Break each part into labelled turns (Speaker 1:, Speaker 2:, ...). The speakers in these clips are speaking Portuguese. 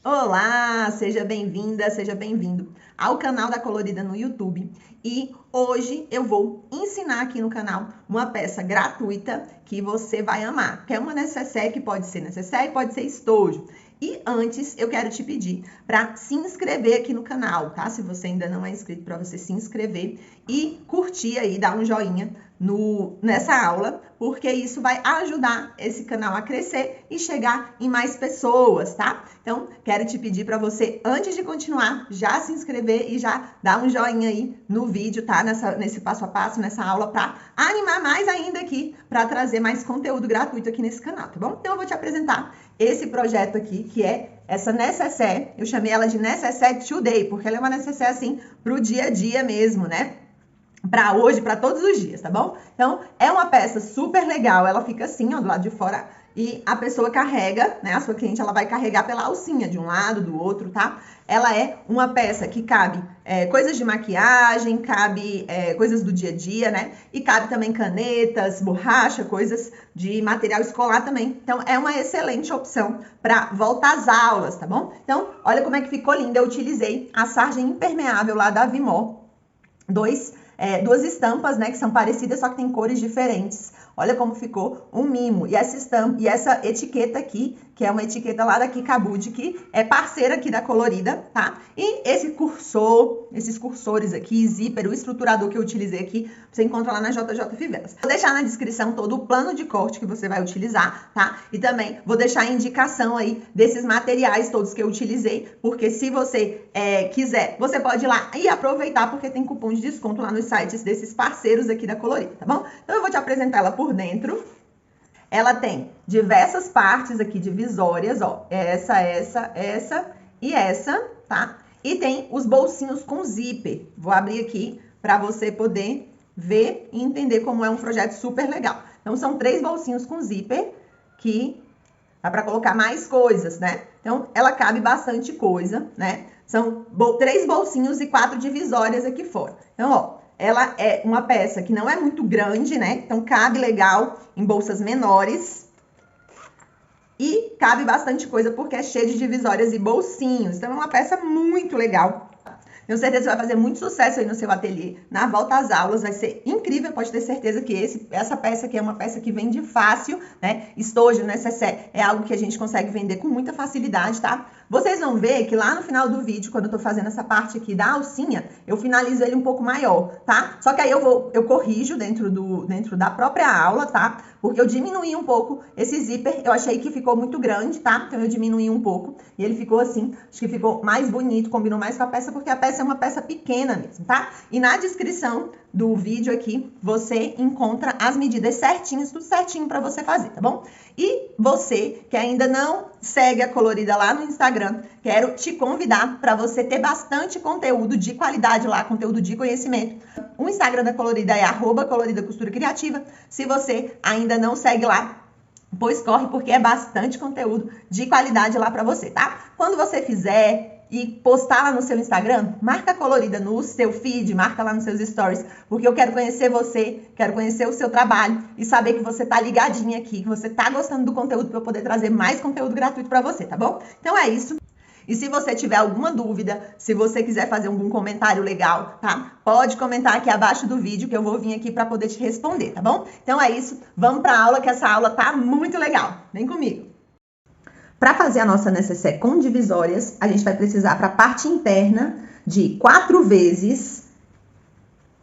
Speaker 1: Olá, seja bem-vinda, seja bem-vindo ao canal da Colorida no YouTube. E hoje eu vou ensinar aqui no canal uma peça gratuita que você vai amar, que é uma necessaire, que pode ser necessaire, pode ser estojo. E antes, eu quero te pedir para se inscrever aqui no canal, tá? Se você ainda não é inscrito, para você se inscrever e curtir aí, dar um joinha nessa aula, porque isso vai ajudar esse canal a crescer e chegar em mais pessoas, tá? Então, quero te pedir para você, antes de continuar, já se inscrever e já dar um joinha aí no vídeo, tá? Nesse passo a passo, nessa aula, para animar mais ainda aqui, para trazer mais conteúdo gratuito aqui nesse canal, tá bom? Então, eu vou te apresentar esse projeto aqui, que é essa necessaire. Eu chamei ela de necessaire today, porque ela é uma necessaire, assim, pro dia a dia mesmo, né? Para hoje, para todos os dias, tá bom? Então, é uma peça super legal, ela fica assim, ó, do lado de fora, e a pessoa carrega, né, a sua cliente, ela vai carregar pela alcinha, de um lado, do outro, tá? Ela é uma peça que cabe coisas de maquiagem, cabe coisas do dia a dia, né? E cabe também canetas, borracha, coisas de material escolar também. Então, é uma excelente opção para voltar às aulas, tá bom? Então, olha como é que ficou linda. Eu utilizei a sarja impermeável lá da Vimor, duas estampas, né, que são parecidas, só que tem cores diferentes. Olha como ficou um mimo. E essa estampa, e essa etiqueta aqui, que é uma etiqueta lá da Kikabud, que é parceira aqui da Colorida, tá? E esse cursor, esses cursores aqui, zíper, o estruturador que eu utilizei aqui, você encontra lá na JJ Fivelas. Vou deixar na descrição todo o plano de corte que você vai utilizar, tá? E também vou deixar a indicação aí desses materiais todos que eu utilizei, porque se você quiser, você pode ir lá e aproveitar, porque tem cupom de desconto lá nos sites desses parceiros aqui da Colorida, tá bom? Então eu vou te apresentar ela por dentro. Ela tem diversas partes aqui divisórias, ó, essa e essa, tá? E tem os bolsinhos com zíper. Vou abrir aqui para você poder ver e entender como é um projeto super legal. Então, são 3 bolsinhos com zíper que dá para colocar mais coisas, né? Então, ela cabe bastante coisa, né? São 3 bolsinhos e 4 divisórias aqui fora. Então, ó, ela é uma peça que não é muito grande, né? Então, cabe legal em bolsas menores. E cabe bastante coisa porque é cheia de divisórias e bolsinhos. Então, é uma peça muito legal. Tenho certeza que vai fazer muito sucesso aí no seu ateliê. Na volta às aulas vai ser incrível, pode ter certeza que essa peça aqui é uma peça que vende fácil, né? Estojo, necessaire, é algo que a gente consegue vender com muita facilidade, tá? Vocês vão ver que lá no final do vídeo, quando eu tô fazendo essa parte aqui da alcinha, eu finalizo ele um pouco maior, tá? Só que aí eu corrijo dentro da própria aula, tá? Porque eu diminuí um pouco esse zíper, eu achei que ficou muito grande, tá? Então eu diminuí um pouco e ele ficou assim, acho que ficou mais bonito, combinou mais com a peça, porque a peça é uma peça pequena mesmo, tá? E na descrição do vídeo aqui, você encontra as medidas certinhas, tudo certinho pra você fazer, tá bom? E você que ainda não segue a Colorida lá no Instagram, quero te convidar para você ter bastante conteúdo de qualidade lá, conteúdo de conhecimento. O Instagram da Colorida é @Colorida Costura Criativa. Se você ainda não segue lá, pois corre, porque é bastante conteúdo de qualidade lá para você, tá? Quando você fizer e postar lá no seu Instagram, marca a Colorida no seu feed, marca lá nos seus stories, porque eu quero conhecer você, quero conhecer o seu trabalho e saber que você tá ligadinha aqui, que você tá gostando do conteúdo para eu poder trazer mais conteúdo gratuito para você, tá bom? Então é isso. E se você tiver alguma dúvida, se você quiser fazer algum comentário legal, tá? Pode comentar aqui abaixo do vídeo que eu vou vir aqui para poder te responder, tá bom? Então é isso, vamos para a aula, que essa aula tá muito legal. Vem comigo. Para fazer a nossa necessaire com divisórias, a gente vai precisar para a parte interna de 4 vezes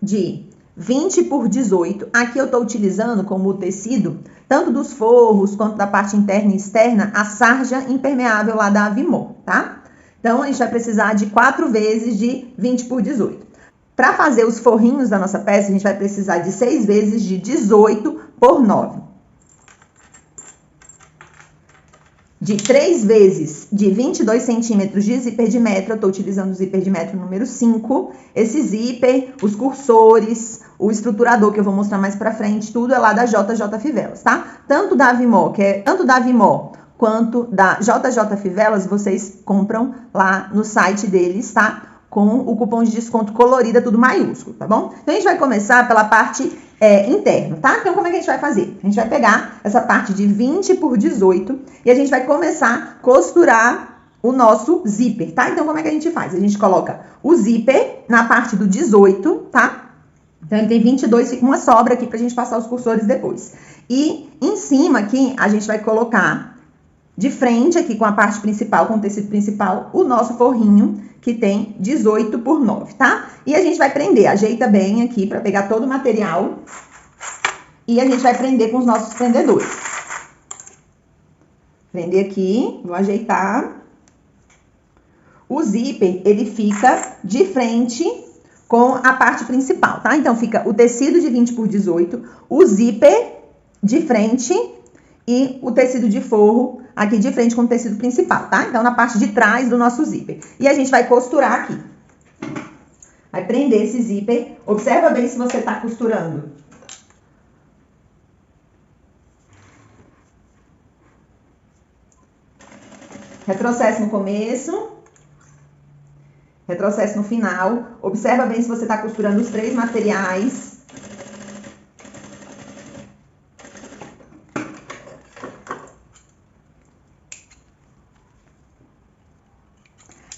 Speaker 1: de 20 por 18. Aqui eu estou utilizando como tecido, tanto dos forros quanto da parte interna e externa, a sarja impermeável lá da Vimor, tá? Então, a gente vai precisar de 4 vezes de 20 por 18. Para fazer os forrinhos da nossa peça, a gente vai precisar de 6 vezes de 18 por 9. De 3 vezes de 22 centímetros de zíper de metro, eu estou utilizando o zíper de metro número 5. Esse zíper, os cursores, o estruturador que eu vou mostrar mais pra frente, tudo é lá da JJ Fivelas, tá? Tanto da Vimor quanto da JJ Fivelas, vocês compram lá no site deles, tá? Com o cupom de desconto Colorida, tudo maiúsculo, tá bom? Então, a gente vai começar pela parte interna, tá? Então, como é que a gente vai fazer? A gente vai pegar essa parte de 20 por 18 e a gente vai começar a costurar o nosso zíper, tá? Então, como é que a gente faz? A gente coloca o zíper na parte do 18, tá? Então, ele tem 22, fica uma sobra aqui pra gente passar os cursores depois. E em cima aqui, a gente vai colocar de frente aqui com a parte principal, com o tecido principal, o nosso forrinho, que tem 18 por 9, tá? E a gente vai prender, ajeita bem aqui pra pegar todo o material. E a gente vai prender com os nossos prendedores. Prender aqui, vou ajeitar. O zíper, ele fica de frente com a parte principal, tá? Então, fica o tecido de 20 por 18, o zíper de frente e o tecido de forro aqui de frente com o tecido principal, tá? Então, na parte de trás do nosso zíper. E a gente vai costurar aqui. Vai prender esse zíper. Observa bem se você tá costurando. Retrocesse no começo. Retrocesse no final. Observa bem se você tá costurando os 3 materiais.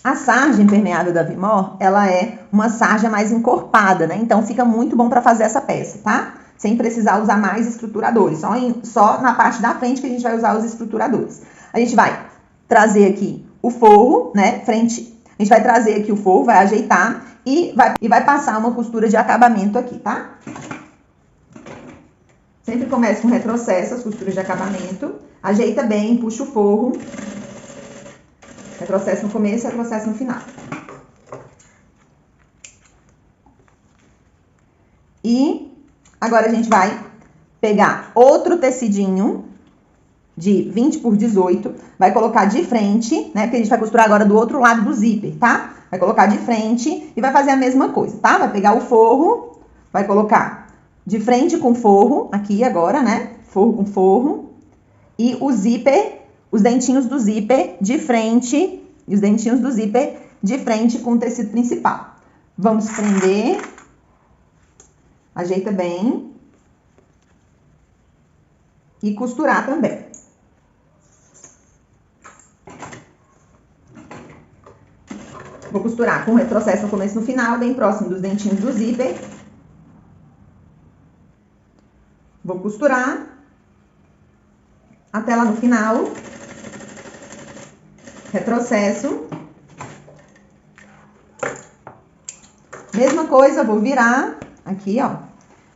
Speaker 1: A sarja impermeável da Vimor, ela é uma sarja mais encorpada, né? Então, fica muito bom para fazer essa peça, tá? Sem precisar usar mais estruturadores. Só na parte da frente que a gente vai usar os estruturadores. A gente vai trazer aqui o forro, né? A gente vai trazer aqui o forro, vai ajeitar e vai passar uma costura de acabamento aqui, tá? Sempre comece com retrocesso, as costuras de acabamento. Ajeita bem, puxa o forro. Retrocesso no começo e retrocesso no final. E agora a gente vai pegar outro tecidinho de 20 por 18, vai colocar de frente, né? Porque a gente vai costurar agora do outro lado do zíper, tá? Vai colocar de frente e vai fazer a mesma coisa, tá? Vai pegar o forro, vai colocar de frente com forro, aqui agora, né? Forro com forro. E o zíper, os dentinhos do zíper de frente, e os dentinhos do zíper de frente com o tecido principal. Vamos prender. Ajeita bem. E costurar também. Vou costurar com retrocesso no começo e no final, bem próximo dos dentinhos do zíper. Vou costurar até lá no final. Retrocesso. Mesma coisa, vou virar aqui, ó.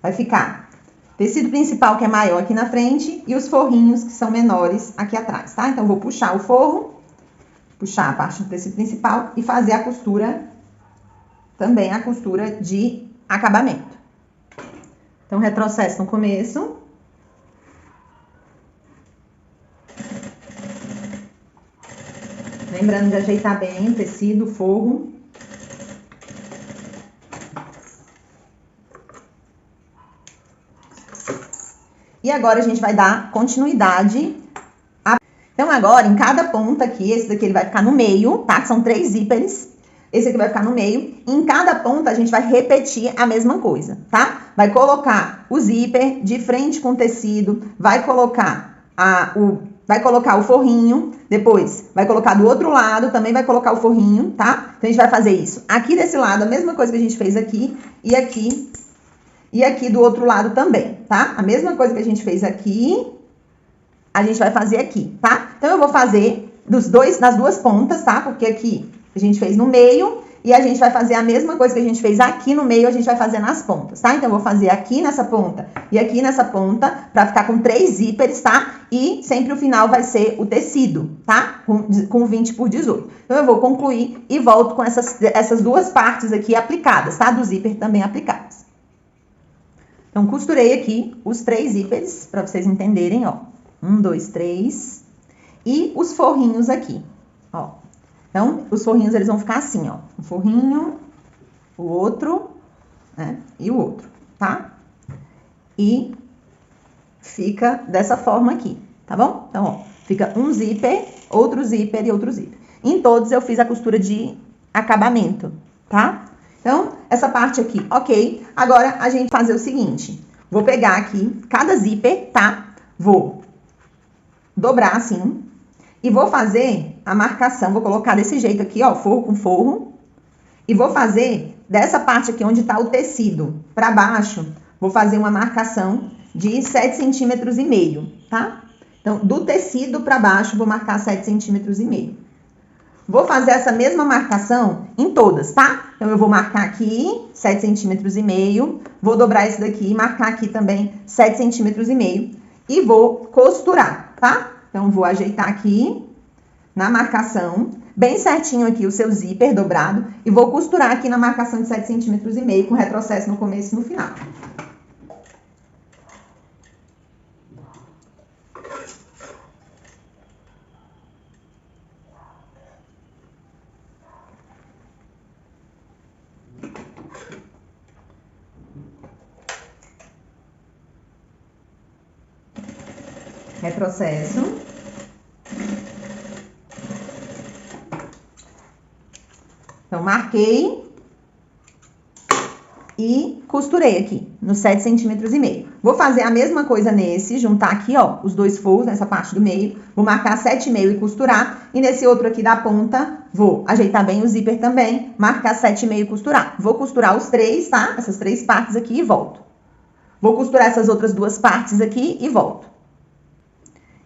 Speaker 1: Vai ficar tecido principal, que é maior, aqui na frente, e os forrinhos, que são menores, aqui atrás, tá? Então, vou puxar o forro, puxar a parte do tecido principal e fazer a costura, também a costura de acabamento. Então, retrocesso no começo. Lembrando de ajeitar bem o tecido, o forro. E agora a gente vai dar continuidade. Então agora, em cada ponta aqui, esse daqui ele vai ficar no meio, tá? São 3 zíperes. Esse aqui vai ficar no meio. Em cada ponta a gente vai repetir a mesma coisa, tá? Vai colocar o zíper de frente com o tecido, vai colocar o forrinho, depois vai colocar do outro lado, também vai colocar o forrinho, tá? Então, a gente vai fazer isso aqui desse lado, a mesma coisa que a gente fez aqui, e aqui do outro lado também, tá? A mesma coisa que a gente fez aqui, a gente vai fazer aqui, tá? Então, eu vou fazer nas duas pontas, tá? Porque aqui a gente fez no meio e a gente vai fazer a mesma coisa que a gente fez aqui no meio, a gente vai fazer nas pontas, tá? Então, eu vou fazer aqui nessa ponta e aqui nessa ponta pra ficar com 3 zíperes, tá? E sempre o final vai ser o tecido, tá? Com 20 por 18. Então, eu vou concluir e volto com essas duas partes aqui aplicadas, tá? Do zíper também aplicadas. Então, costurei aqui os 3 zíperes, pra vocês entenderem, ó. 1, 2, 3. E os forrinhos aqui, ó. Então, os forrinhos, eles vão ficar assim, ó. Um forrinho, o outro, né? E o outro, tá? E fica dessa forma aqui, tá bom? Então, ó, fica um zíper, outro zíper e outro zíper. Em todos eu fiz a costura de acabamento, tá? Então, essa parte aqui, ok. Agora, a gente vai fazer o seguinte. Vou pegar aqui cada zíper, tá? Vou dobrar assim e vou fazer a marcação, vou colocar desse jeito aqui, ó, forro com forro. E vou fazer dessa parte aqui onde tá o tecido para baixo, vou fazer uma marcação de 7,5 centímetros, tá? Então, do tecido para baixo, vou marcar 7,5 centímetros. Vou fazer essa mesma marcação em todas, tá? Então, eu vou marcar aqui 7,5 centímetros, vou dobrar esse daqui e marcar aqui também 7,5 centímetros e vou costurar, tá? Então, vou ajeitar aqui na marcação, bem certinho aqui o seu zíper dobrado e vou costurar aqui na marcação de 7,5 centímetros com retrocesso no começo e no final. Retrocesso. Então, marquei e costurei aqui nos 7,5 centímetros. Vou fazer a mesma coisa nesse, juntar aqui, ó, os dois forros nessa parte do meio. Vou marcar 7,5 e costurar. E nesse outro aqui da ponta, vou ajeitar bem o zíper também, marcar 7,5 e costurar. Vou costurar os três, tá? Essas três partes aqui e volto. Vou costurar essas outras duas partes aqui e volto.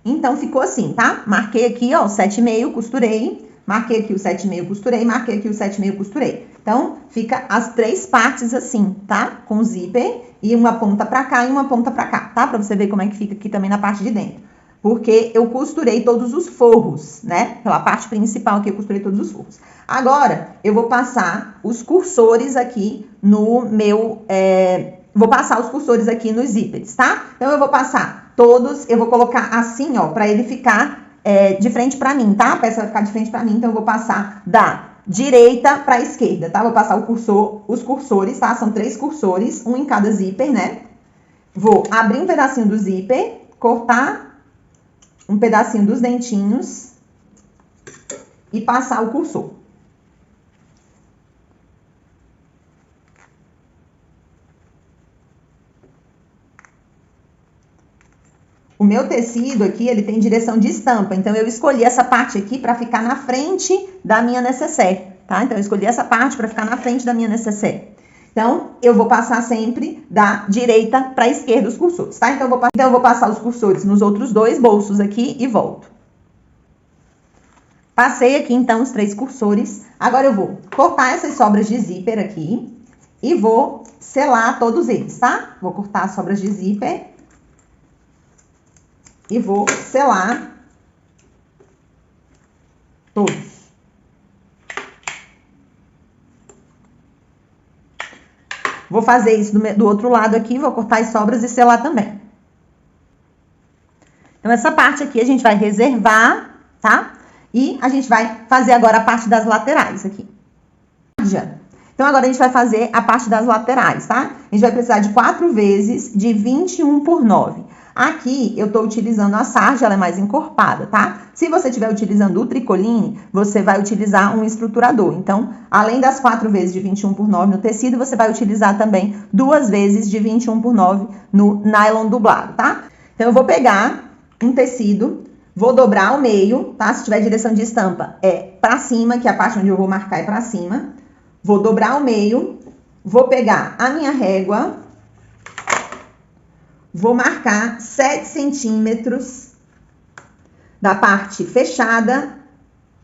Speaker 1: Então, ficou assim, tá? Marquei aqui, ó, o 7,5, costurei. Marquei aqui o 7,5, costurei. Marquei aqui o 7,5, costurei. Então, fica as três partes assim, tá? Com o zíper e uma ponta pra cá e uma ponta pra cá, tá? Pra você ver como é que fica aqui também na parte de dentro. Porque eu costurei todos os forros, né? Pela parte principal aqui eu costurei todos os forros. Agora, eu vou passar os cursores aqui no meu... Vou passar os cursores aqui nos zíperes, tá? Então, eu vou passar todos, eu vou colocar assim, ó, pra ele ficar de frente pra mim, tá? A peça vai ficar de frente pra mim, então eu vou passar da direita pra esquerda, tá? Vou passar os cursores, tá? São 3 cursores, um em cada zíper, né? Vou abrir um pedacinho do zíper, cortar um pedacinho dos dentinhos e passar o cursor. O meu tecido aqui, ele tem direção de estampa, então eu escolhi essa parte aqui para ficar na frente da minha necessaire, tá? Então eu escolhi essa parte para ficar na frente da minha necessaire. Então, eu vou passar sempre da direita para a esquerda os cursores, tá? Então eu vou passar os cursores nos outros dois bolsos aqui e volto. Passei aqui, então, os 3 cursores. Agora eu vou cortar essas sobras de zíper aqui e vou selar todos eles, tá? Vou cortar as sobras de zíper e vou selar todos. Vou fazer isso do outro lado aqui, vou cortar as sobras e selar também. Então, essa parte aqui a gente vai reservar, tá? E a gente vai fazer agora a parte das laterais aqui. Então, agora a gente vai fazer a parte das laterais, tá? A gente vai precisar de 4 vezes de 21 por 9. Aqui, eu tô utilizando a sarja, ela é mais encorpada, tá? Se você estiver utilizando o tricoline, você vai utilizar um estruturador. Então, além das 4 vezes de 21 por 9 no tecido, você vai utilizar também 2 vezes de 21 por 9 no nylon dublado, tá? Então, eu vou pegar um tecido, vou dobrar ao meio, tá? Se tiver direção de estampa, é pra cima, que é a parte onde eu vou marcar é pra cima. Vou dobrar ao meio, vou pegar a minha régua, vou marcar 7 centímetros da parte fechada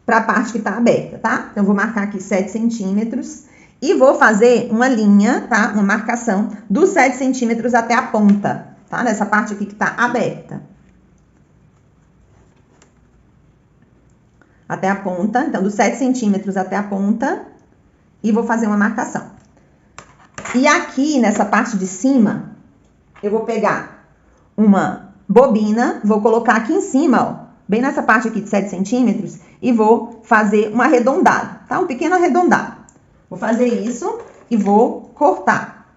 Speaker 1: para a parte que tá aberta, tá? Então, vou marcar aqui 7 centímetros e vou fazer uma linha, tá? Uma marcação dos 7 centímetros até a ponta, tá? Nessa parte aqui que tá aberta. Até a ponta, então, dos 7 centímetros até a ponta e vou fazer uma marcação. E aqui, nessa parte de cima, eu vou pegar uma bobina, vou colocar aqui em cima, ó, bem nessa parte aqui de 7 centímetros, e vou fazer um arredondado, tá? Um pequeno arredondado. Vou fazer isso e vou cortar.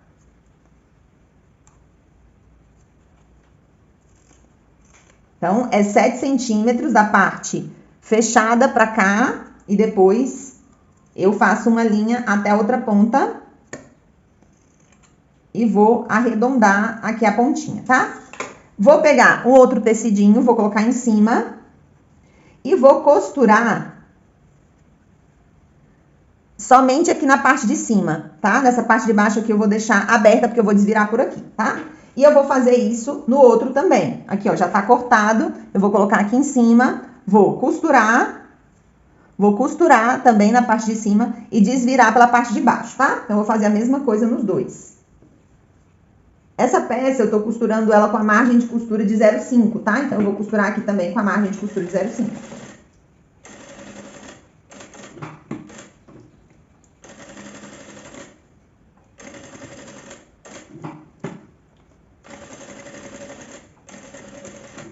Speaker 1: Então, é 7 centímetros da parte fechada pra cá, e depois eu faço uma linha até a outra ponta e vou arredondar aqui a pontinha, tá? Vou pegar um outro tecidinho, vou colocar em cima e vou costurar somente aqui na parte de cima, tá? Nessa parte de baixo aqui eu vou deixar aberta, porque eu vou desvirar por aqui, tá? E eu vou fazer isso no outro também. Aqui, ó, já tá cortado. Eu vou colocar aqui em cima, vou costurar também na parte de cima e desvirar pela parte de baixo, tá? Então, eu vou fazer a mesma coisa nos dois. Essa peça eu tô costurando ela com a margem de costura de 0,5, tá? Então, eu vou costurar aqui também com a margem de costura de 0,5.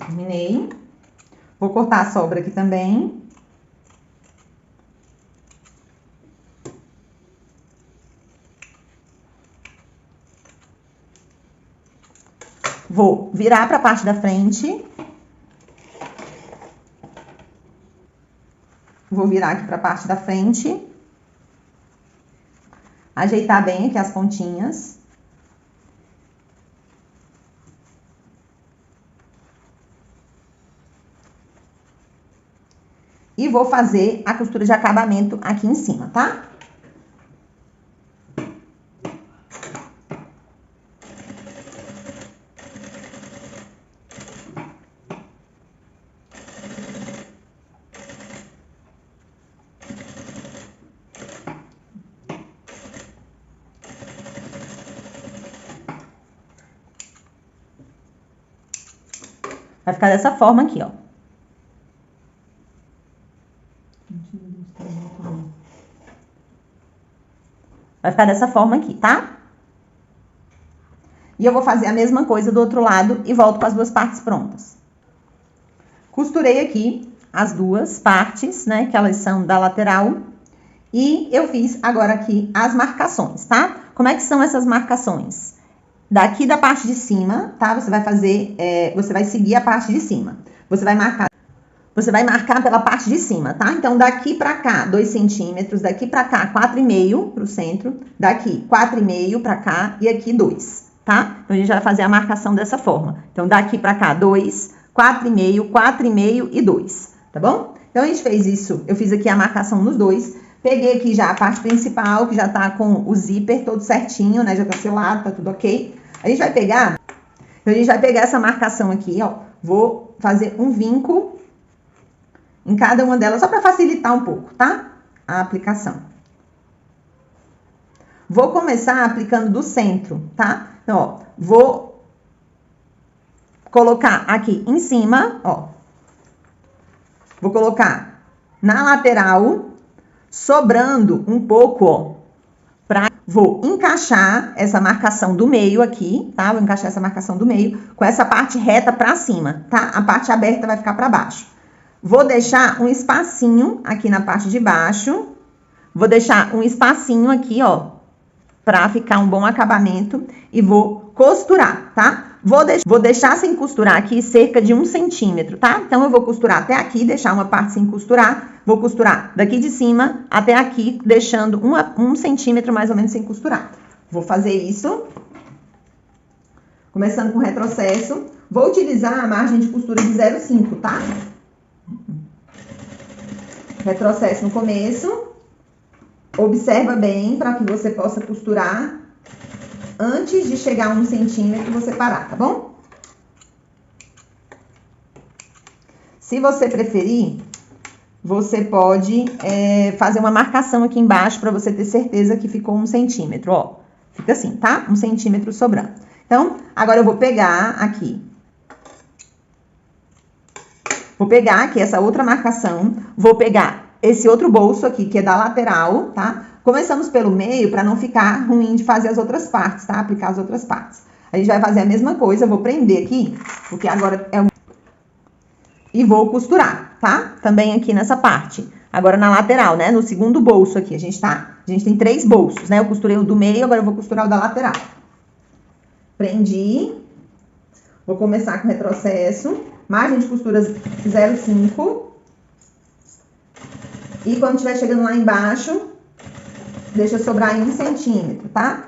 Speaker 1: Terminei. Vou cortar a sobra aqui também. Vou virar para a parte da frente. Vou virar aqui para a parte da frente. Ajeitar bem aqui as pontinhas. E vou fazer a costura de acabamento aqui em cima, tá? Vai ficar dessa forma aqui, ó. Vai ficar dessa forma aqui, tá? E eu vou fazer a mesma coisa do outro lado e volto com as duas partes prontas. Costurei aqui as duas partes, né? Que elas são da lateral. E eu fiz agora aqui as marcações, tá? Como é que são essas marcações? Daqui da parte de cima, tá? Você vai fazer, você vai seguir a parte de cima. Você vai marcar pela parte de cima, tá? Então, daqui pra cá, 2 centímetros, daqui pra cá, 4,5 pro centro, daqui, 4,5 pra cá e aqui 2, tá? Então, a gente vai fazer a marcação dessa forma. Então, daqui pra cá, 2, 4,5, 4,5 e 2, tá bom? Então, a gente fez isso, eu fiz aqui a marcação nos dois. Peguei aqui já a parte principal, que já tá com o zíper todo certinho, né? Já tá selado, tá tudo ok. A gente vai pegar essa marcação aqui, ó. Vou fazer um vinco em cada uma delas, só para facilitar um pouco, tá? A aplicação. Vou começar aplicando do centro, tá? Então, ó, vou colocar aqui em cima, ó. Vou colocar na lateral, sobrando um pouco, ó. Vou encaixar essa marcação do meio aqui, tá? Vou encaixar essa marcação do meio com essa parte reta pra cima, tá? A parte aberta vai ficar pra baixo. Vou deixar um espacinho aqui na parte de baixo. Vou deixar um espacinho aqui, ó, pra ficar um bom acabamento. E vou costurar, tá? Vou deixar sem costurar aqui cerca de 1 centímetro, tá? Então, eu vou costurar até aqui, deixar uma parte sem costurar. Vou costurar daqui de cima até aqui, deixando 1 centímetro mais ou menos sem costurar. Vou fazer isso. Começando com retrocesso. Vou utilizar a margem de costura de 0,5, tá? Retrocesso no começo. Observa bem para que você possa costurar antes de chegar a 1 centímetro, você parar, tá bom? Se você preferir, você pode fazer uma marcação aqui embaixo para você ter certeza que ficou 1 centímetro, ó. Fica assim, tá? 1 centímetro sobrando. Então, agora eu vou pegar aqui. Vou pegar aqui essa outra marcação, vou pegar esse outro bolso aqui, que é da lateral, tá? Começamos pelo meio para não ficar ruim de fazer as outras partes, tá? Aplicar as outras partes. A gente vai fazer a mesma coisa, eu vou prender aqui, porque agora é e vou costurar, tá? Também aqui nessa parte. Agora na lateral, né? No segundo bolso aqui, a gente tem 3 bolsos, né? Eu costurei o do meio, agora eu vou costurar o da lateral. Prendi. Vou começar com retrocesso. Margem de costura 0,5. E quando estiver chegando lá embaixo, deixa sobrar em 1 centímetro, tá?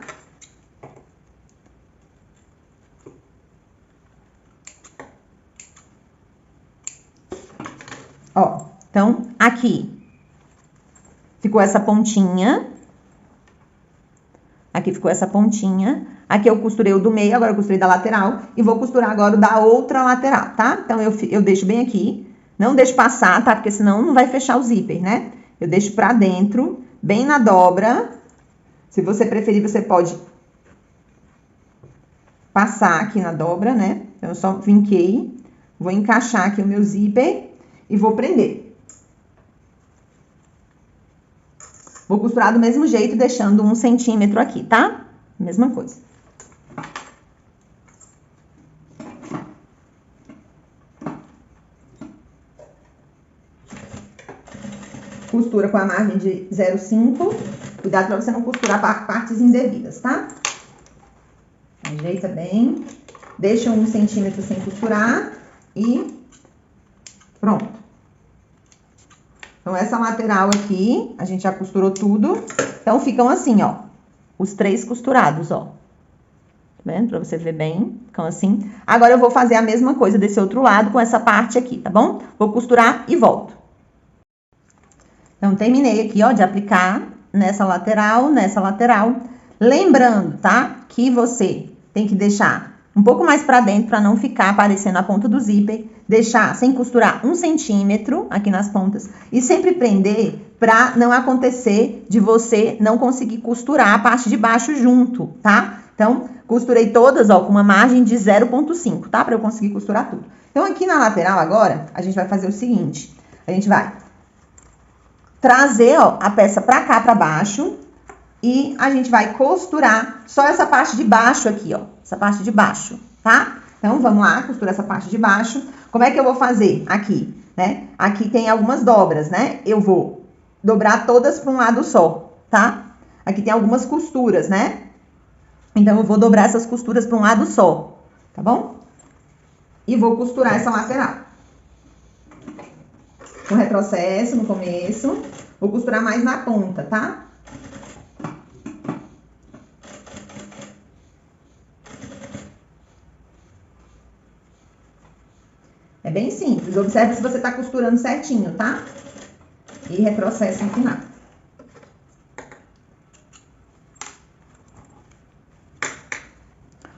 Speaker 1: Ó, então, aqui ficou essa pontinha, Aqui ficou essa pontinha. Aqui eu costurei o do meio, agora eu costurei da lateral. E vou costurar agora o da outra lateral, tá? Então, eu deixo bem aqui. Não deixo passar, tá? Porque senão não vai fechar o zíper, né? Eu deixo pra dentro, bem na dobra. Se você preferir, você pode passar aqui na dobra, né? Então, eu só vinquei. Vou encaixar aqui o meu zíper e vou prender. Vou costurar do mesmo jeito, deixando 1 centímetro aqui, tá? Mesma coisa. Costura com a margem de 0,5. Cuidado pra você não costurar partes indevidas, tá? Ajeita bem. Deixa 1 centímetro sem costurar e pronto. Então, essa lateral aqui, a gente já costurou tudo. Então, ficam assim, ó. Os 3 costurados, ó. Tá vendo? Pra você ver bem. Ficam assim. Agora, eu vou fazer a mesma coisa desse outro lado com essa parte aqui, tá bom? Vou costurar e volto. Então, terminei aqui, ó, de aplicar nessa lateral. Lembrando, tá? Que você tem que deixar um pouco mais pra dentro pra não ficar aparecendo a ponta do zíper. Deixar sem costurar 1 centímetro aqui nas pontas. E sempre prender pra não acontecer de você não conseguir costurar a parte de baixo junto, tá? Então, costurei todas, ó, com uma margem de 0,5, tá? Pra eu conseguir costurar tudo. Então, aqui na lateral agora, a gente vai fazer o seguinte. A gente vai trazer, ó, a peça pra cá, pra baixo. E a gente vai costurar só essa parte de baixo aqui, ó. Essa parte de baixo, tá? Então, vamos lá, costurar essa parte de baixo. Como é que eu vou fazer aqui, né? Aqui tem algumas dobras, né? Eu vou dobrar todas para um lado só, tá? Aqui tem algumas costuras, né? Então, eu vou dobrar essas costuras para um lado só, tá bom? E vou costurar essa lateral. Com retrocesso no começo. Vou costurar mais na ponta, tá? É bem simples. Observe se você tá costurando certinho, tá? E retrocesso no final.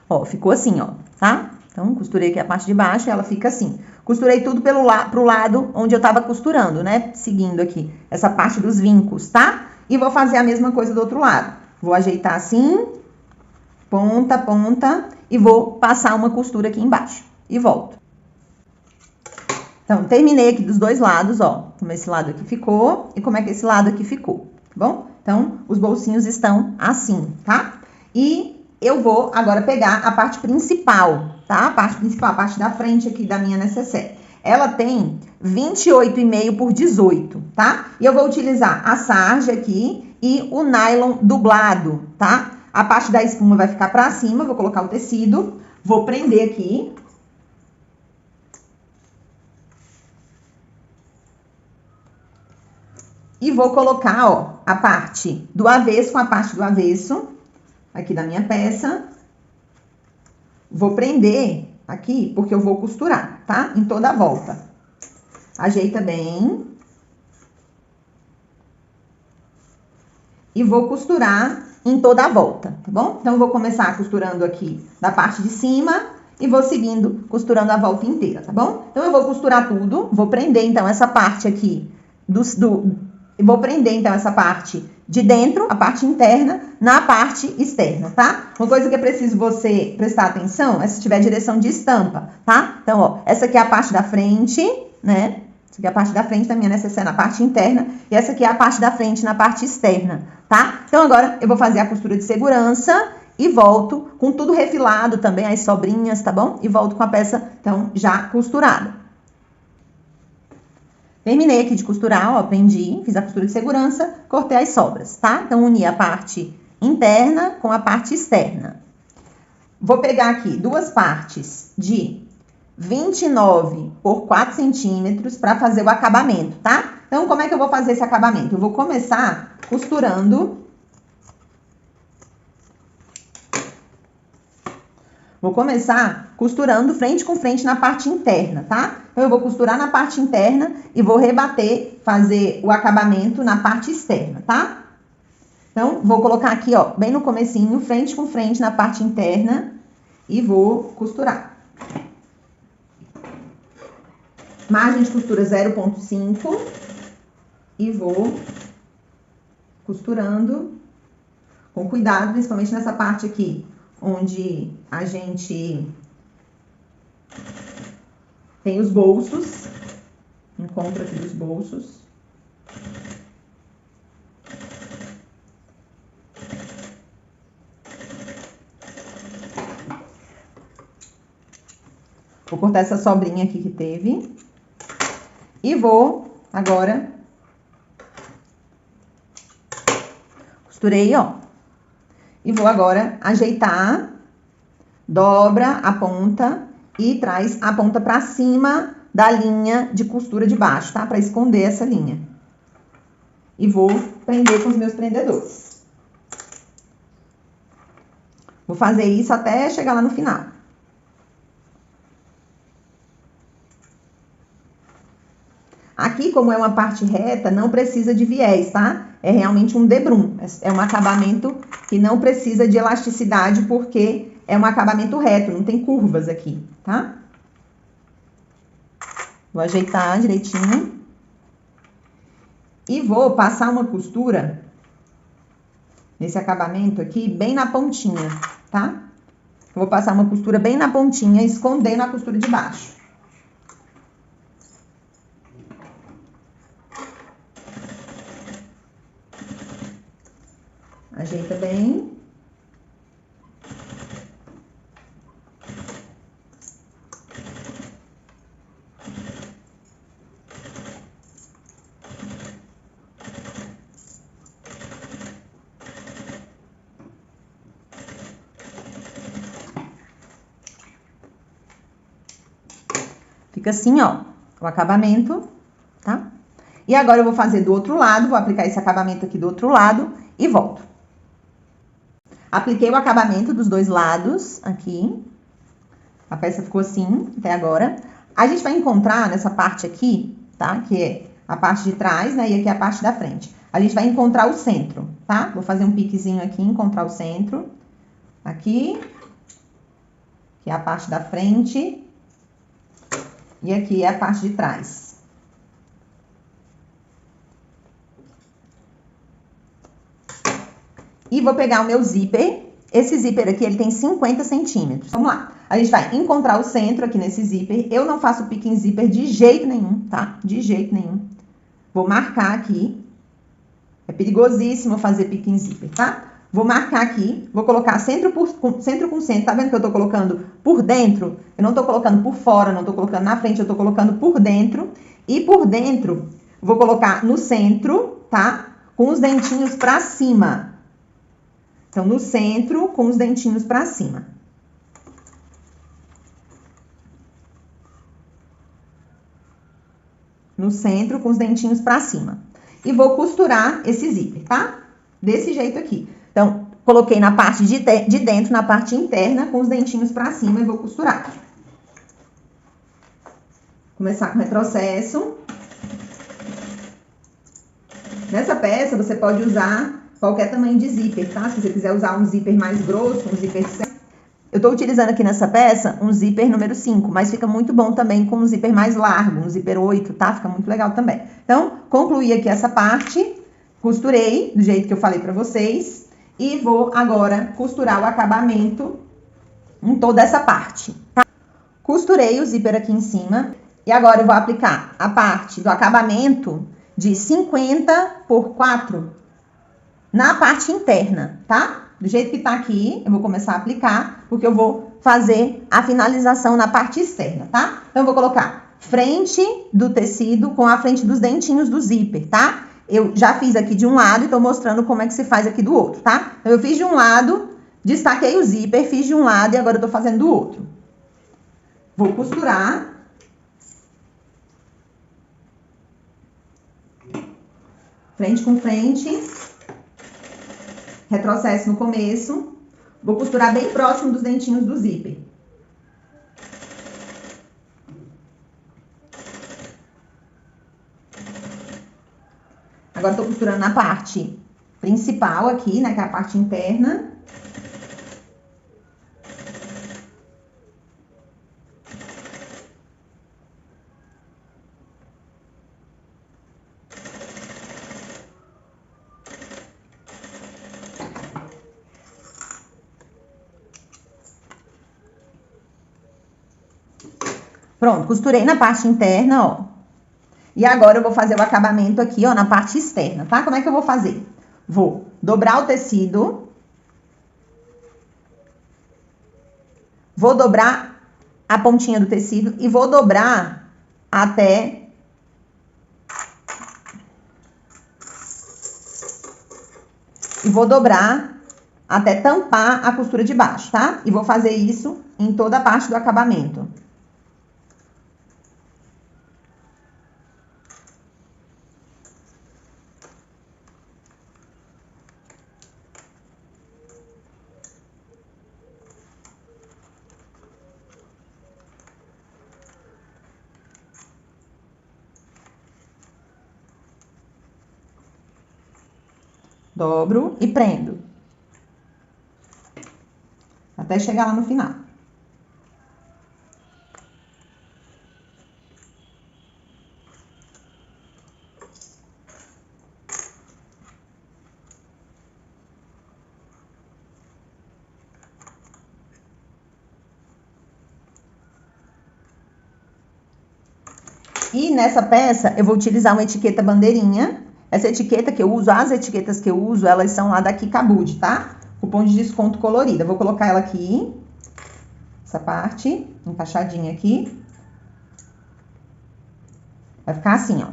Speaker 1: Ó, ficou assim, ó, tá? Então, costurei aqui a parte de baixo e ela fica assim. Costurei tudo pro lado onde eu tava costurando, né? Seguindo aqui essa parte dos vincos, tá? E vou fazer a mesma coisa do outro lado. Vou ajeitar assim, ponta, ponta, e vou passar uma costura aqui embaixo. E volto. Então, terminei aqui dos dois lados, ó. Como esse lado aqui ficou e como é que esse lado aqui ficou, tá bom? Então, os bolsinhos estão assim, tá? E eu vou agora pegar a parte principal, tá? A parte principal, a parte da frente aqui da minha necessaire. Ela tem 28,5 por 18, tá? E eu vou utilizar a sarja aqui e o nylon dublado, tá? A parte da espuma vai ficar pra cima, vou colocar o tecido, vou prender aqui. E vou colocar, ó, a parte do avesso com a parte do avesso, aqui da minha peça. Vou prender aqui, porque eu vou costurar, tá? Em toda a volta. Ajeita bem. E vou costurar em toda a volta, tá bom? Então, eu vou começar costurando aqui da parte de cima e vou seguindo costurando a volta inteira, tá bom? Então, eu vou costurar tudo, vou prender, então, essa parte aqui vou prender, então, essa parte de dentro, a parte interna, na parte externa, tá? Uma coisa que é preciso você prestar atenção é se tiver direção de estampa, tá? Então, ó, essa aqui é a parte da frente, né? Essa aqui é a parte da frente da minha necessaire na parte interna. E essa aqui é a parte da frente na parte externa, tá? Então, agora, eu vou fazer a costura de segurança e volto com tudo refilado também, as sobrinhas, tá bom? E volto com a peça, então, já costurada. Terminei aqui de costurar, ó, prendi, fiz a costura de segurança, cortei as sobras, tá? Então, uni a parte interna com a parte externa. Vou pegar aqui duas partes de 29 por 4 centímetros para fazer o acabamento, tá? Então, como é que eu vou fazer esse acabamento? Eu vou começar costurando. Vou começar costurando frente com frente na parte interna, tá? Então, eu vou costurar na parte interna e vou rebater, fazer o acabamento na parte externa, tá? Então, vou colocar aqui, ó, bem no comecinho, frente com frente na parte interna e vou costurar. Margem de costura 0,5 e vou costurando com cuidado, principalmente nessa parte aqui, onde a gente tem os bolsos, encontro aqui os bolsos. Vou cortar essa sobrinha aqui que teve. E vou agora... Costurei, ó. E vou agora ajeitar, dobra a ponta e traz a ponta pra cima da linha de costura de baixo, tá? Pra esconder essa linha. E vou prender com os meus prendedores. Vou fazer isso até chegar lá no final. Aqui, como é uma parte reta, não precisa de viés, tá? É realmente um debrum. É um acabamento que não precisa de elasticidade, porque é um acabamento reto, não tem curvas aqui, tá? Vou ajeitar direitinho. E vou passar uma costura nesse acabamento aqui, bem na pontinha, tá? Vou passar uma costura bem na pontinha, escondendo a costura de baixo. Ajeita bem. Fica assim, ó, o acabamento, tá? E agora eu vou fazer do outro lado, vou aplicar esse acabamento aqui do outro lado e volto. Apliquei o acabamento dos dois lados aqui. A peça ficou assim até agora. A gente vai encontrar nessa parte aqui, tá? Que é a parte de trás, né? E aqui é a parte da frente. A gente vai encontrar o centro, tá? Vou fazer um piquezinho aqui, encontrar o centro. Aqui. Que é a parte da frente. E aqui é a parte de trás. E vou pegar o meu zíper. Esse zíper aqui, ele tem 50 centímetros. Vamos lá. A gente vai encontrar o centro aqui nesse zíper. Eu não faço pique em zíper de jeito nenhum, tá? De jeito nenhum. Vou marcar aqui. É perigosíssimo fazer pique em zíper, tá? Vou marcar aqui. Vou colocar centro com centro. Tá vendo que eu tô colocando por dentro? Eu não tô colocando por fora, não tô colocando na frente. Eu tô colocando por dentro. E por dentro, vou colocar no centro, tá? Com os dentinhos pra cima. Então, no centro, com os dentinhos pra cima. No centro, com os dentinhos pra cima. E vou costurar esse zíper, tá? Desse jeito aqui. Então, coloquei na parte de dentro, na parte interna, com os dentinhos pra cima e vou costurar. Começar com retrocesso. Nessa peça, você pode usar qualquer tamanho de zíper, tá? Se você quiser usar um zíper mais grosso, um zíper... Eu tô utilizando aqui nessa peça um zíper número 5, mas fica muito bom também com um zíper mais largo, um zíper 8, tá? Fica muito legal também. Então, concluí aqui essa parte, costurei do jeito que eu falei pra vocês e vou agora costurar o acabamento em toda essa parte, tá? Costurei o zíper aqui em cima e agora eu vou aplicar a parte do acabamento de 50 por 4 na parte interna, tá? Do jeito que tá aqui, eu vou começar a aplicar, porque eu vou fazer a finalização na parte externa, tá? Então, eu vou colocar frente do tecido com a frente dos dentinhos do zíper, tá? Eu já fiz aqui de um lado e tô mostrando como é que se faz aqui do outro, tá? Então, eu fiz de um lado, destaquei o zíper, fiz de um lado e agora eu tô fazendo do outro. Vou costurar. Frente com frente. Retrocesso no começo. Vou costurar bem próximo dos dentinhos do zíper. Agora, tô costurando na parte principal aqui, né, que é a parte interna. Pronto, costurei na parte interna, ó. E agora eu vou fazer o acabamento aqui, ó, na parte externa, tá? Como é que eu vou fazer? Vou dobrar o tecido. Vou dobrar a pontinha do tecido e vou dobrar até... E vou dobrar até tampar a costura de baixo, tá? E vou fazer isso em toda a parte do acabamento. Dobro e prendo. Até chegar lá no final. E nessa peça eu vou utilizar uma etiqueta bandeirinha. Essa etiqueta que eu uso, as etiquetas que eu uso, elas são lá da Kikabude, tá? Cupom de desconto colorida. Eu vou colocar ela aqui, essa parte, encaixadinha aqui. Vai ficar assim, ó,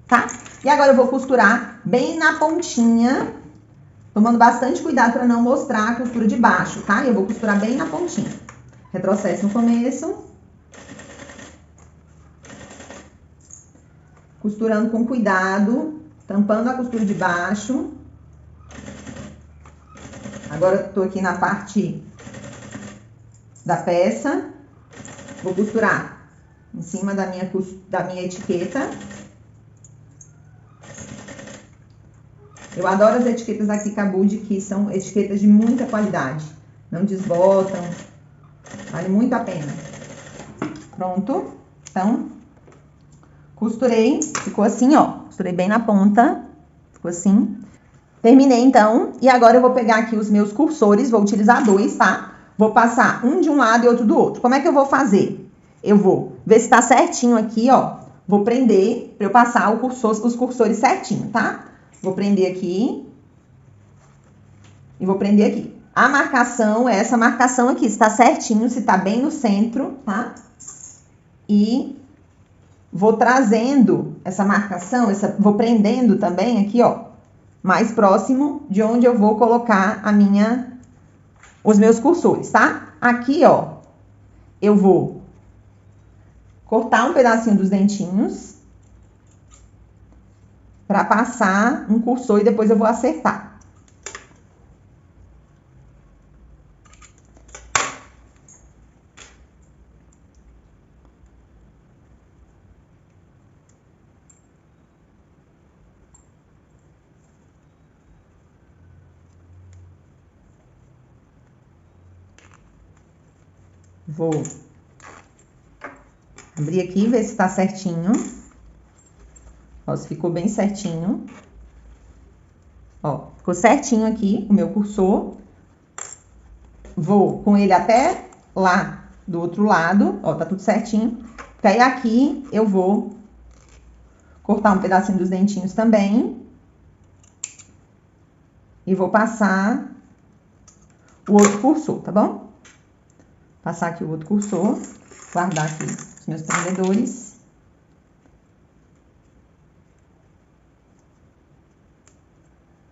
Speaker 1: tá? E agora eu vou costurar bem na pontinha, tomando bastante cuidado para não mostrar a costura de baixo, tá? E eu vou costurar bem na pontinha. Retrocesso no começo. Costurando com cuidado, tampando a costura de baixo. Agora eu tô aqui na parte da peça. Vou costurar em cima da minha etiqueta. Eu adoro as etiquetas da Kikabude, que são etiquetas de muita qualidade. Não desbotam, vale muito a pena. Pronto, então, costurei, ficou assim, ó. Costurei bem na ponta, ficou assim. Terminei, então, e agora eu vou pegar aqui os meus cursores, vou utilizar dois, tá? Vou passar um de um lado e outro do outro. Como é que eu vou fazer? Eu vou ver se tá certinho aqui, ó. Vou prender pra eu passar os cursores certinho, tá? Vou prender aqui. E vou prender aqui. A marcação é essa marcação aqui, se tá certinho, se tá bem no centro, tá? E vou trazendo essa marcação, vou prendendo também aqui, ó, mais próximo de onde eu vou colocar os meus cursores, tá? Aqui, ó, eu vou cortar um pedacinho dos dentinhos para passar um cursor e depois eu vou acertar. Vou abrir aqui e ver se tá certinho. Ó, se ficou bem certinho. Ó, ficou certinho aqui o meu cursor. Vou com ele até lá do outro lado. Ó, tá tudo certinho. Porque aí aqui eu vou cortar um pedacinho dos dentinhos também. E vou passar o outro cursor, tá bom? Passar aqui o outro cursor. Guardar aqui os meus prendedores.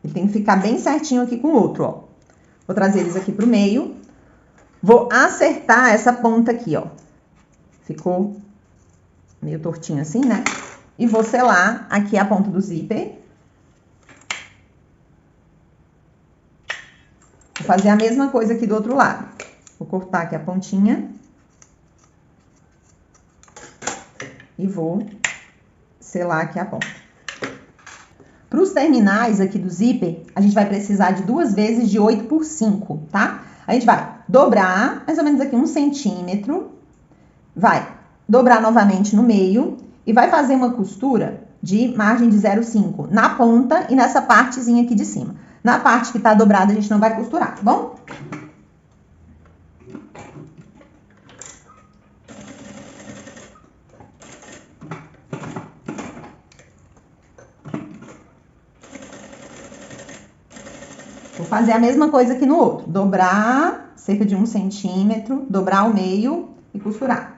Speaker 1: Ele tem que ficar bem certinho aqui com o outro, ó. Vou trazer eles aqui pro meio. Vou acertar essa ponta aqui, ó. Ficou meio tortinho assim, né? E vou selar aqui a ponta do zíper. Vou fazer a mesma coisa aqui do outro lado. Vou cortar aqui a pontinha. E vou selar aqui a ponta. Para os terminais aqui do zíper, a gente vai precisar de 2 vezes de 8 por 5, tá? A gente vai dobrar mais ou menos aqui 1 centímetro, vai dobrar novamente no meio e vai fazer uma costura de margem de 0,5 na ponta e nessa partezinha aqui de cima. Na parte que tá dobrada, a gente não vai costurar, tá bom? Vou fazer a mesma coisa aqui no outro. Dobrar cerca de 1 centímetro, dobrar ao meio e costurar.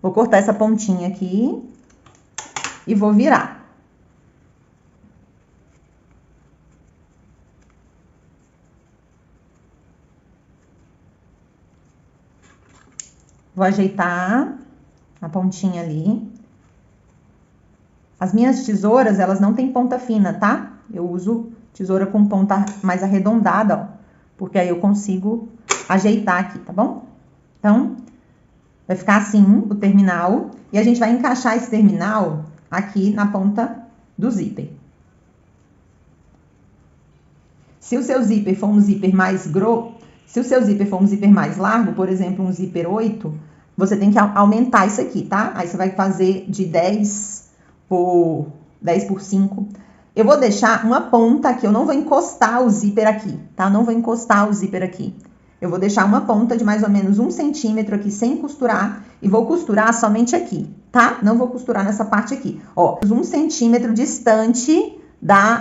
Speaker 1: Vou cortar essa pontinha aqui e vou virar. Vou ajeitar a pontinha ali. As minhas tesouras, elas não têm ponta fina, tá? Eu uso tesoura com ponta mais arredondada, ó. Porque aí eu consigo ajeitar aqui, tá bom? Então, vai ficar assim o terminal. E a gente vai encaixar esse terminal aqui na ponta do zíper. Se o seu zíper for um zíper mais grosso, se o seu zíper for um zíper mais largo, por exemplo, um zíper 8, você tem que aumentar isso aqui, tá? Aí você vai fazer de 10 por 5. Eu vou deixar uma ponta aqui, eu não vou encostar o zíper aqui, tá? Não vou encostar o zíper aqui. Eu vou deixar uma ponta de mais ou menos 1 centímetro aqui sem costurar e vou costurar somente aqui, tá? Não vou costurar nessa parte aqui. Ó, 1 centímetro distante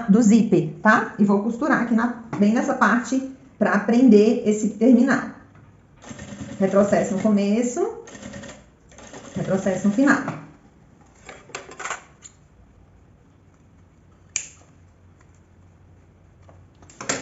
Speaker 1: do zíper, tá? E vou costurar aqui bem nessa parte para prender esse terminal. Retrocesso no começo, retrocesso no final.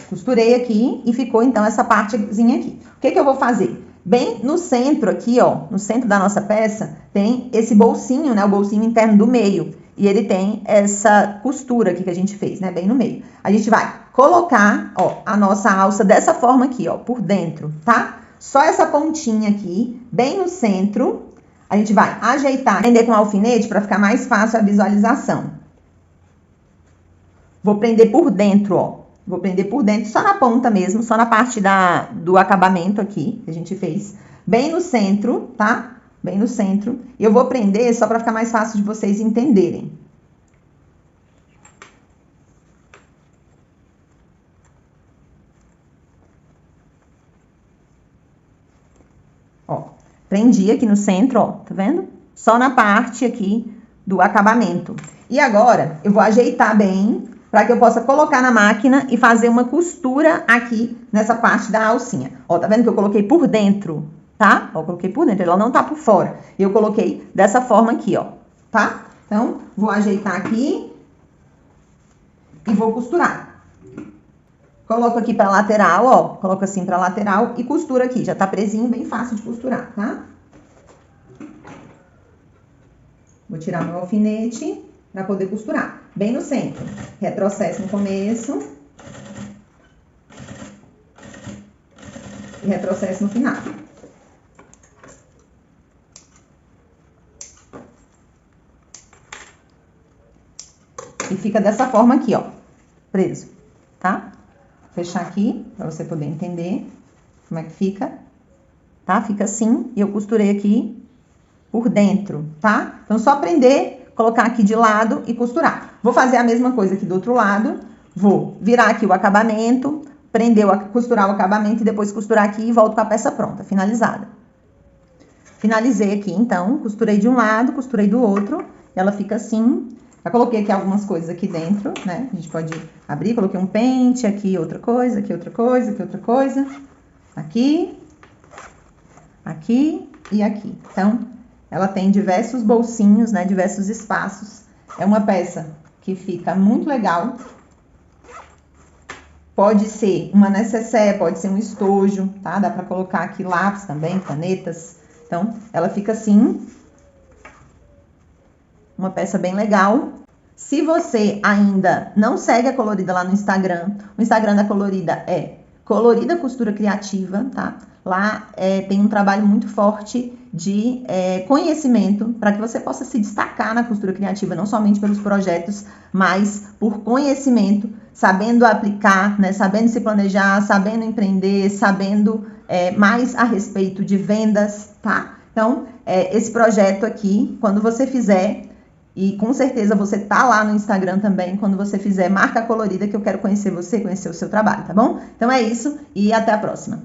Speaker 1: Costurei aqui e ficou então essa partezinha aqui. O que eu vou fazer? Bem no centro aqui, ó, no centro da nossa peça, tem esse bolsinho, né, o bolsinho interno do meio. E ele tem essa costura aqui que a gente fez, né, bem no meio. A gente vai colocar, ó, a nossa alça dessa forma aqui, ó, por dentro, tá? Só essa pontinha aqui, bem no centro, a gente vai ajeitar, prender com alfinete para ficar mais fácil a visualização. Vou prender por dentro, ó. Vou prender por dentro, só na ponta mesmo, só na parte do acabamento aqui, que a gente fez. Bem no centro, tá? Bem no centro. E eu vou prender só para ficar mais fácil de vocês entenderem. Ó, prendi aqui no centro, ó, tá vendo? Só na parte aqui do acabamento. E agora, eu vou ajeitar bem para que eu possa colocar na máquina e fazer uma costura aqui nessa parte da alcinha. Ó, tá vendo que eu coloquei por dentro, tá? Ó, eu coloquei por dentro, ela não tá por fora. E eu coloquei dessa forma aqui, ó, tá? Então, vou ajeitar aqui e vou costurar. Coloco aqui pra lateral, ó, coloco assim pra lateral e costura aqui. Já tá presinho, bem fácil de costurar, tá? Vou tirar meu alfinete para poder costurar. Bem no centro. Retrocesso no começo. E retrocesso no final. E fica dessa forma aqui, ó. Preso, tá? Vou fechar aqui para você poder entender como é que fica. Tá? Fica assim. E eu costurei aqui por dentro, tá? Então, só prender, colocar aqui de lado e costurar. Vou fazer a mesma coisa aqui do outro lado. Vou virar aqui o acabamento, costurar o acabamento e depois costurar aqui e volto com a peça pronta, finalizada. Finalizei aqui, então, costurei de um lado, costurei do outro, e ela fica assim. Já coloquei aqui algumas coisas aqui dentro, né? A gente pode abrir, coloquei um pente, aqui outra coisa, aqui outra coisa, aqui outra coisa. Aqui, aqui e aqui. Então, ela tem diversos bolsinhos, né? Diversos espaços. É uma peça que fica muito legal. Pode ser uma nécessaire, pode ser um estojo, tá? Dá pra colocar aqui lápis também, canetas. Então, ela fica assim. Uma peça bem legal. Se você ainda não segue a Colorida lá no Instagram, o Instagram da Colorida é Colorida Costura Criativa, tá? Lá tem um trabalho muito forte de conhecimento para que você possa se destacar na costura criativa, não somente pelos projetos, mas por conhecimento, sabendo aplicar, né? Sabendo se planejar, sabendo empreender, sabendo mais a respeito de vendas, tá? Então, esse projeto aqui, quando você fizer, e com certeza você tá lá no Instagram também, quando você fizer, marca a Colorida que eu quero conhecer você, conhecer o seu trabalho, tá bom? Então é isso e até a próxima.